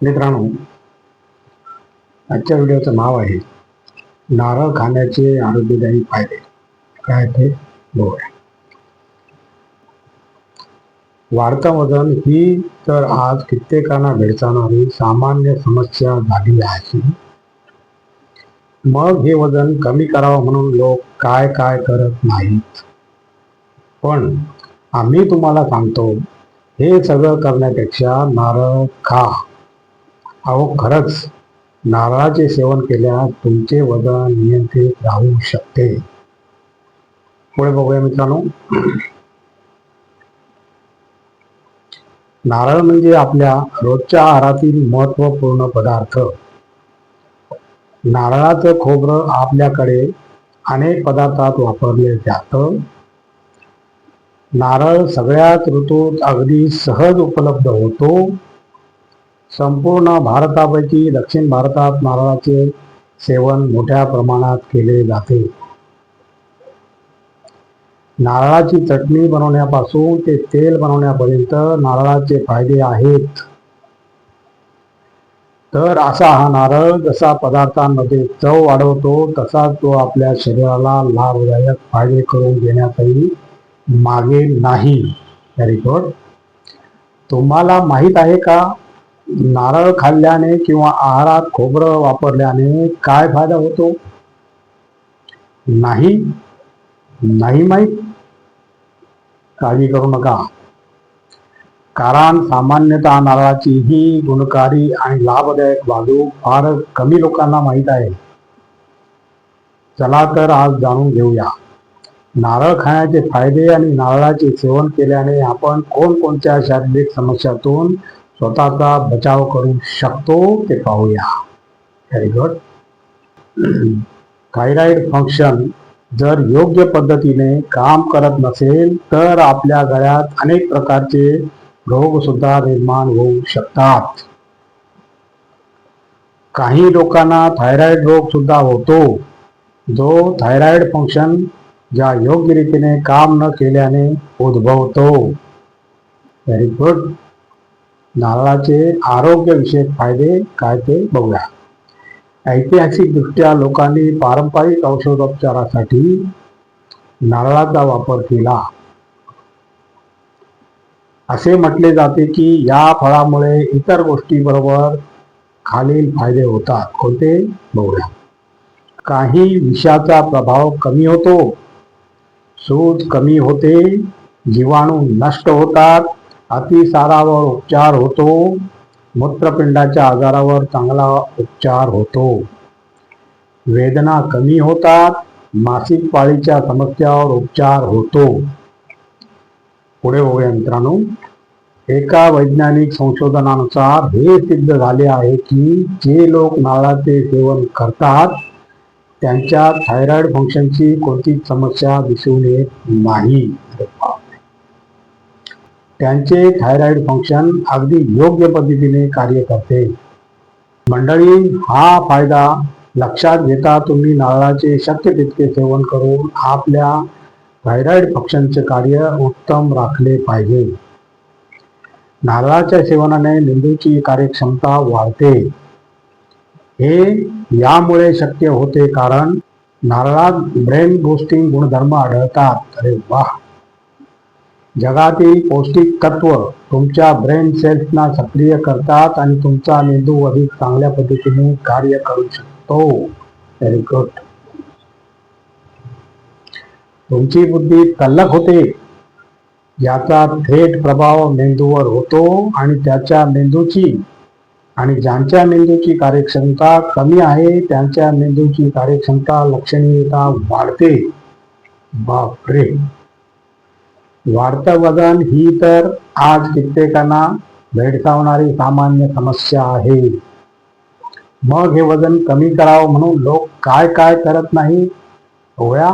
मित्रांनो, आजच्या व्हिडिओचं नाव आहे नारळ खाण्याचे आरोग्यदायी फायदे. काय ते बघूया. वाढतं वजन ही तर आज कित्येकांना भेडसावणारी सामान्य समस्या झाली आहे. मग हे वजन कमी करावं म्हणून लोक काय काय करत नाहीत. पण आम्ही तुम्हाला सांगतो, हे सगळं करण्यापेक्षा नारळ खा. अहो खरंच, नारळाचे सेवन केल्यास तुमचे वजन नियंत्रित राहू शकते. पुढे बघूया मित्रांनो. नारळ म्हणजे आपल्या रोजच्या आहारातील महत्वपूर्ण पदार्थ. नारळाचं खोबरं आपल्याकडे अनेक पदार्थात वापरले जातं. नारळ सगळ्याच ऋतूत अगदी सहज उपलब्ध होतो. संपूर्ण भारतापैकी दक्षिण भारतात नारळाचे सेवन मोठ्या प्रमाणात केले जाते. नारळाची चटणी बनवण्यापासून ते तेल बनवण्यापर्यंत नारळाचे फायदे आहेत. तर असा हा नारळ जसा पदार्थांमध्ये चव वाढवतो, तसाच तो आपल्या शरीराला लाभदायक फायदे करून देण्यातही मागे नाही. Very good. तुम्हाला माहीत आहे का, नारळ खाल्ल्याने किंवा आहारात खोबरं वापरल्याने काय फायदा होतो? नाही माहीत? काळजी करू नका, कारण सामान्यतः नारळाची ही गुणकारी आणि लाभदायक बाजू फार कमी लोकांना माहीत आहे. चला तर आज जाणून घेऊया नारळ खाण्याचे फायदे आणि नारळाचे सेवन केल्याने आपण कोणकोणत्या शारीरिक समस्यातून स्वतःचा बचाव करू शकतो ते पाहूया. Very good. थायरॉइड फंक्शन जर योग्य पद्धतीने काम करत नसेल तर आपल्या गळ्यात अनेक प्रकारचे रोग सुद्धा निर्माण होऊ शकतात. काही लोकांना थायरॉइड रोग सुद्धा होतो, जो थायरॉइड फंक्शन ज्या योग्य रीतीने काम न केल्याने उद्भवतो. Very good. नारळाचे आरोग्यविषयक फायदे काय ते बघूया. ऐतिहासिक दृष्ट्या लोकांनी पारंपरिक औषधोपचारासाठी नारळाचा वापर केला. असे म्हटले जाते की या फळामुळे इतर गोष्टीबरोबर खालील फायदे होतात. कोणते बघूया. काही विषाचा प्रभाव कमी होतो, सूज कमी होते, जीवाणू नष्ट होतात, अतिसारावर उपचार होतो, मूत्रपिंडाच्या आजारावर चांगला उपचार होतो, वेदना कमी होतात, मासिक पाळीच्या समस्यावर उपचार होतो. पुढे बघूया मित्रांनो. एका वैज्ञानिक संशोधनानुसार हे सिद्ध झाले आहे की जे लोक नारळाचे सेवन करतात त्यांच्या थायरॉइड फंक्शनची कोणतीच समस्या दिसून येत नाही. त्यांचे थायरॉइड फंक्शन अगदी योग्य पद्धतीने कार्य करते. मंडळी, हा फायदा लक्षात घेता तुम्ही नारळाचे शक्य तितके सेवन करून आपल्या थायरॉइड फंक्शनचे कार्य उत्तम राखले पाहिजे. नारळाच्या सेवनाने मेंदूची कार्यक्षमता वाढते. हे यामुळे शक्य होते कारण नारळात ब्रेन बूस्टिंग गुणधर्म आढळतात. अरे वाह. जगातील पौष्टिक तत्व तुमच्या ब्रेन सेल्सना सक्रिय करतात आणि तुमचा मेंदू अधिक चांगल्या पद्धतीने कार्य करू शकतो. Very good. तुमची बुद्धी तल्लख होते, याचा थेट प्रभाव मेंदूवर होतो आणि ज्यांच्या मेंदूची कार्यक्षमता कमी आहे त्यांच्या मेंदूची कार्यक्षमता लक्षणीयता वाढते. बापरे. वाढतं वजन ही तर आज कित्येकांना भेडसावणारी सामान्य समस्या आहे. मग हे वजन कमी करावं म्हणून लोक काय काय करत नाही होया.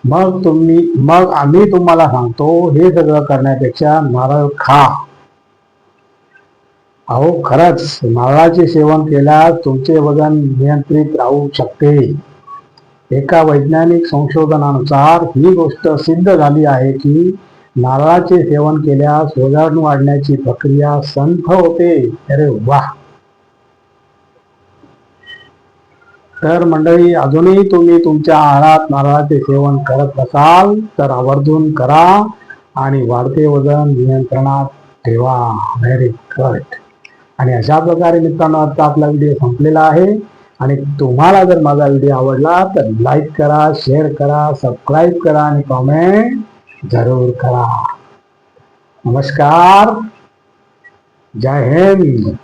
मग आम्ही तुम्हाला सांगतो, हे सगळं करण्यापेक्षा नारळ खा. अहो खरंच, नारळाचे सेवन केल्यास तुमचे वजन नियंत्रित राहू शकते. एका वैज्ञानिक संशोधनानुसार ही गोष्ट सिद्ध झाली आहे की नारळाचे सेवन केल्यास वजन वाढण्याची प्रक्रिया संथ होते. अरे वा. तर मंडळी, अजूनही तुम्ही तुमच्या आहारात नारळाचे सेवन करत असाल तर आवर्जून करा आणि वाढते वजन नियंत्रणात ठेवा. Very good. आणि अशा प्रकारे मित्रांनो, आजचा आपला व्हिडिओ संपलेला आहे. आणि तुम्हाला जर माझा व्हिडिओ आवडला तर लाईक करा, शेअर करा, सबस्क्राईब करा आणि कॉमेंट जरूर करा. नमस्कार. जय हिंद.